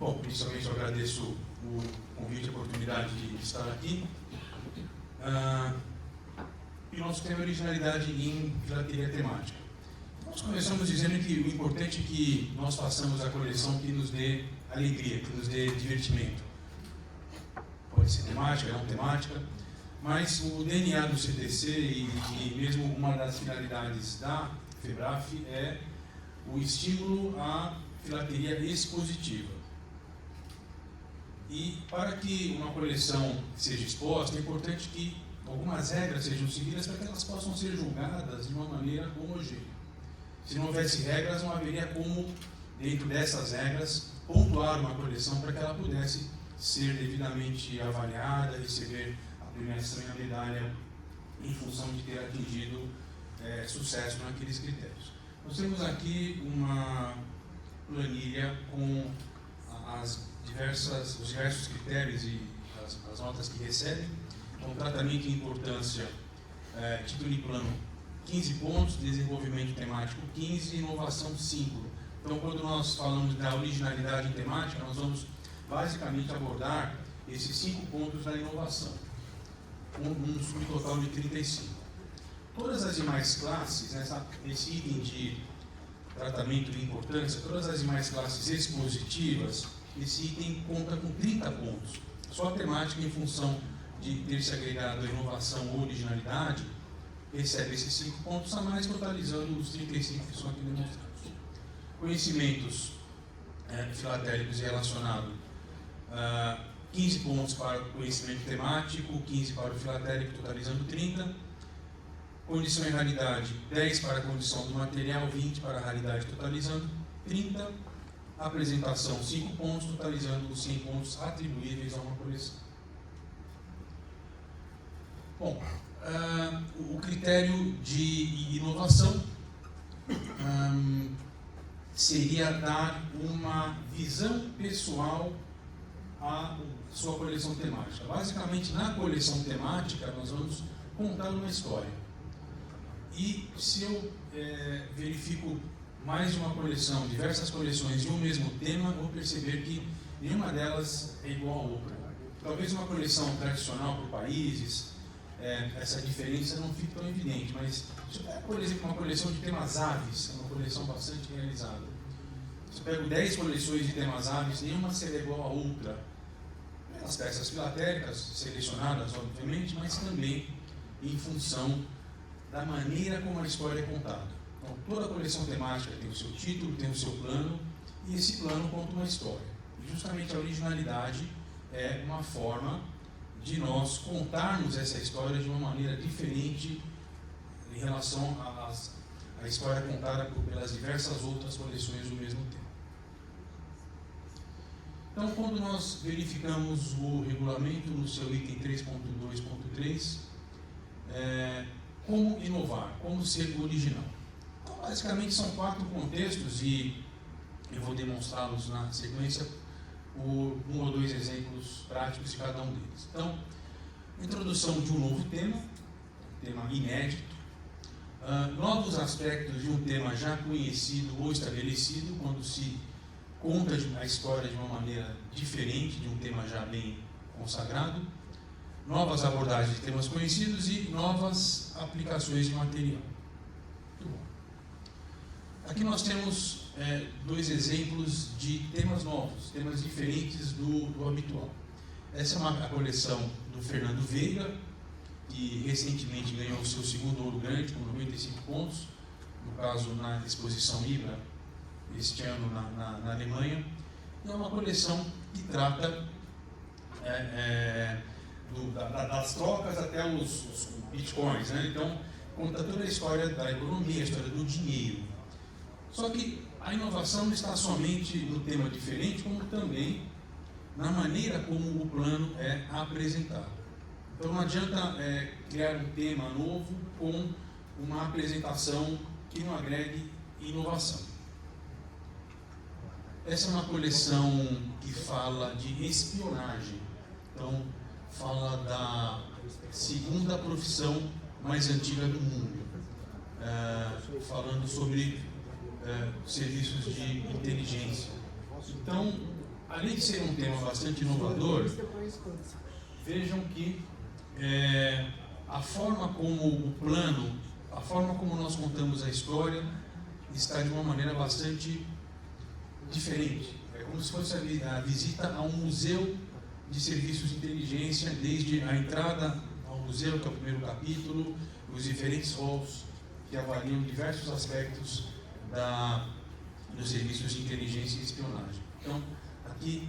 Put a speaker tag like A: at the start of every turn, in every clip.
A: Bom, inicialmente eu agradeço o convite e a oportunidade de estar aqui. E o nosso tema é originalidade em filateria temática. Nós começamos dizendo que o importante é que nós façamos a coleção que nos dê alegria, que nos dê divertimento. Pode ser temática, não temática, mas o DNA do CTC e mesmo uma das finalidades da FEBRAF é o estímulo à filateria expositiva. E para que uma coleção seja exposta, é importante que algumas regras sejam seguidas para que elas possam ser julgadas de uma maneira homogênea. Se não houvesse regras, não haveria como, dentro dessas regras, pontuar uma coleção para que ela pudesse ser devidamente avaliada, receber a premiação e a medalha em função de ter atingido sucesso naqueles critérios. Nós temos aqui uma planilha com os diversos critérios e as notas que recebem. Então, tratamento e importância, título e plano 15 pontos, desenvolvimento temático 15, inovação 5. Então, quando nós falamos da originalidade em temática, nós vamos basicamente abordar esses 5 pontos da inovação, um subtotal de 35. Todas as demais classes, nesse item de tratamento e importância, todas as demais classes expositivas, esse item conta com 30 pontos. Só a temática, em função de ter se agregado a inovação ou originalidade, recebe esses 5 pontos a mais, totalizando os 35 que são aqui demonstrados. Conhecimentos filatélicos e relacionados, 15 pontos para o conhecimento temático, 15 para o filatélico, totalizando 30. Condição e raridade, 10 para a condição do material, 20 para a raridade, totalizando 30. Apresentação, 5 pontos, totalizando os 100 pontos atribuíveis a uma coleção. Bom, o critério de inovação seria dar uma visão pessoal à sua coleção temática. Basicamente, na coleção temática, nós vamos contar uma história. E se eu verifico mais de uma coleção, diversas coleções de um mesmo tema, eu vou perceber que nenhuma delas é igual a outra. Talvez uma coleção tradicional por países, essa diferença não fique tão evidente, mas se eu pego, por exemplo, uma coleção de temas aves, é uma coleção bastante realizada. Se eu pego 10 coleções de temas aves, nenhuma será igual a outra. As peças filatéricas, selecionadas, obviamente, mas também em função da maneira como a história é contada. Então, toda coleção temática tem o seu título, tem o seu plano, e esse plano conta uma história. E justamente a originalidade é uma forma de nós contarmos essa história de uma maneira diferente em relação à história contada pelas diversas outras coleções do mesmo tema. Então, quando nós verificamos o regulamento no seu item 3.2.3, como inovar, como ser original. Então, basicamente, são 4 contextos e eu vou demonstrá-los na sequência por 1 ou 2 exemplos práticos de cada um deles. Então, introdução de um novo tema, um tema inédito, novos aspectos de um tema já conhecido ou estabelecido, quando se conta a história de uma maneira diferente de um tema já bem consagrado, novas abordagens de temas conhecidos e novas aplicações de material. Muito bom. Aqui nós temos 2 exemplos de temas novos, temas diferentes do habitual. Essa é a coleção do Fernando Veiga, que recentemente ganhou o seu 2º Ouro Grande, com 95 pontos, no caso na exposição IBRA, este ano na Alemanha. E é uma coleção que trata das trocas até os bitcoins, né? Então, conta toda a história da economia, a história do dinheiro. Só que a inovação não está somente no tema diferente, como também na maneira como o plano é apresentado. Então, não adianta criar um tema novo com uma apresentação que não agregue inovação. Essa é uma coleção que fala de espionagem. Então, fala da 2ª profissão mais antiga do mundo, falando sobre serviços de inteligência. Então, além de ser um tema bastante inovador, vejam que a forma como o plano, a forma como nós contamos a história está de uma maneira bastante diferente. É como se fosse a visita a um museu de serviços de inteligência, desde a entrada ao museu, que é o primeiro capítulo, os diferentes halls que avaliam diversos aspectos dos serviços de inteligência e espionagem. Então, aqui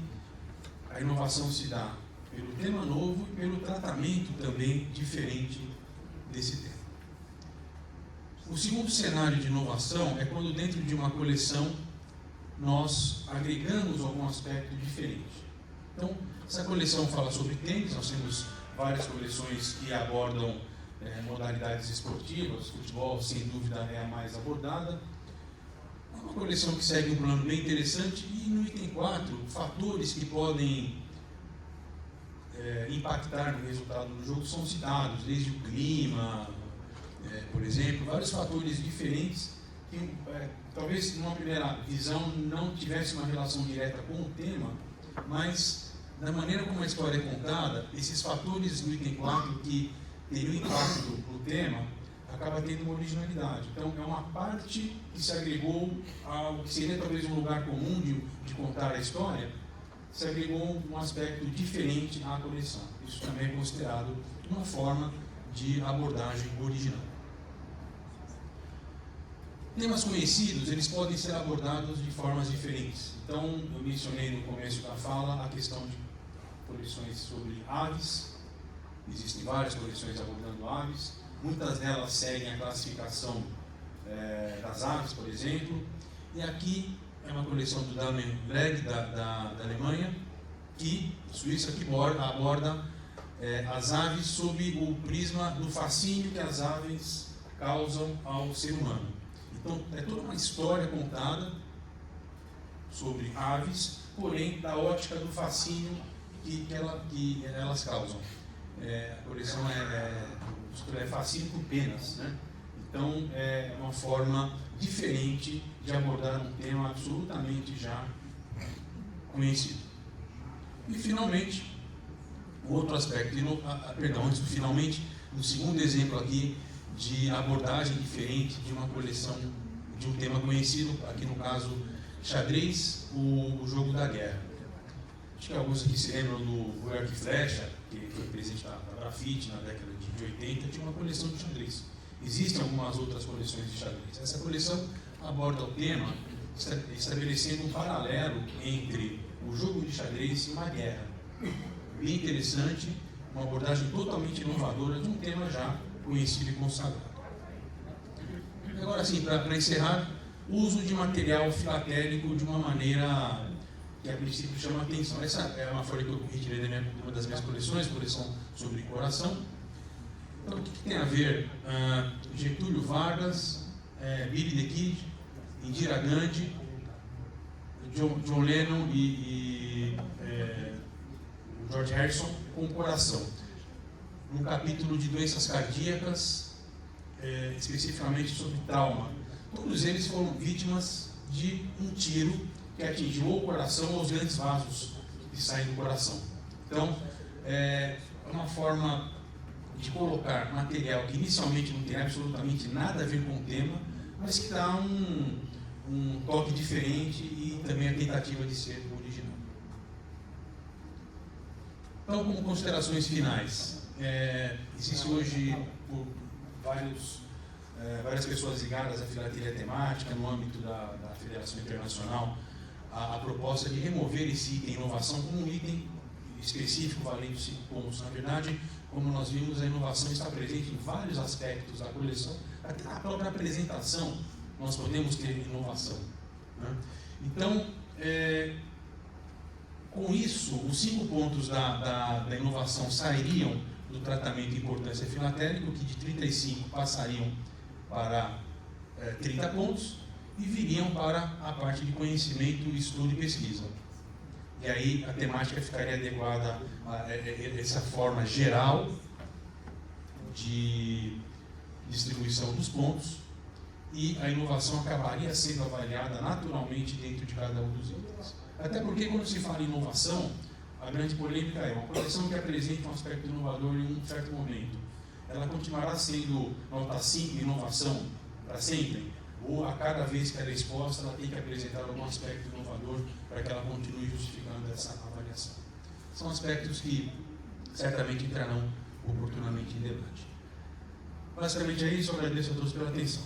A: a inovação se dá pelo tema novo e pelo tratamento também diferente desse tema. O segundo cenário de inovação é quando dentro de uma coleção nós agregamos algum aspecto diferente. Então, essa coleção fala sobre tênis, nós temos várias coleções que abordam modalidades esportivas, futebol sem dúvida é a mais abordada. É uma coleção que segue um plano bem interessante e no item 4, fatores que podem impactar no resultado do jogo são citados, desde o clima, por exemplo, vários fatores diferentes que talvez numa primeira visão não tivesse uma relação direta com o tema, mas da maneira como a história é contada, esses fatores do item 4 que teriam impacto no tema, acaba tendo uma originalidade. Então, é uma parte que se agregou ao que seria talvez um lugar comum de contar a história, se agregou um aspecto diferente à coleção. Isso também é considerado uma forma de abordagem original. Temas conhecidos, eles podem ser abordados de formas diferentes. Então, eu mencionei no começo da fala a questão de coleções sobre aves. Existem várias coleções abordando aves. Muitas delas seguem a classificação das aves, por exemplo. E aqui é uma coleção do Damien Legge, da Alemanha, Suíça, que aborda as aves sob o prisma do fascínio que as aves causam ao ser humano. Então, é toda uma história contada sobre aves, porém da ótica do fascínio que elas causam. A coleção é fascínio com penas, né? Então, é uma forma diferente de abordar um tema absolutamente já conhecido. E, finalmente, o outro aspecto, antes do finalmente, no segundo exemplo aqui, de abordagem diferente de uma coleção de um tema conhecido, aqui no caso, xadrez, o jogo da guerra. Acho que alguns aqui se lembram do Arco e Flecha, que foi presente na Grafite na década de 80, tinha uma coleção de xadrez. Existem algumas outras coleções de xadrez. Essa coleção aborda o tema estabelecendo um paralelo entre o jogo de xadrez e uma guerra. Bem interessante, uma abordagem totalmente inovadora de um tema já conhecido e consagrado. Agora sim, para encerrar, o uso de material filatélico de uma maneira que a princípio chama atenção. Essa é uma folha que eu retirei de uma das minhas coleções sobre coração. Então, o que tem a ver Getúlio Vargas, Billy the Kid, Indira Gandhi, John Lennon e George Harrison com o coração? No capítulo de doenças cardíacas, especificamente sobre trauma. Todos eles foram vítimas de um tiro que atingiu ou o coração ou os grandes vasos que saem do coração. Então, é uma forma de colocar material que inicialmente não tem absolutamente nada a ver com o tema, mas que dá um toque diferente e também a tentativa de ser original. Então, como considerações finais, existe hoje por várias pessoas ligadas à filatelia temática no âmbito da Federação Internacional a proposta de remover esse item inovação como um item específico valendo 5 pontos. Na verdade, como nós vimos, a inovação está presente em vários aspectos da coleção, até na própria apresentação nós podemos ter inovação, né? Então, com isso, os 5 pontos da inovação sairiam do tratamento de importância filatélico, que de 35 passariam para 30 pontos, e viriam para a parte de conhecimento, estudo e pesquisa. E aí a temática ficaria adequada a essa forma geral de distribuição dos pontos, e a inovação acabaria sendo avaliada naturalmente dentro de cada um dos itens. Até porque quando se fala em inovação, a grande polêmica é uma coleção que apresenta um aspecto inovador em um certo momento. Ela continuará sendo nota 5 inovação para sempre? Ou a cada vez que ela é exposta, ela tem que apresentar algum aspecto inovador para que ela continue justificando essa avaliação? São aspectos que certamente entrarão oportunamente em debate. Basicamente é isso, eu agradeço a todos pela atenção.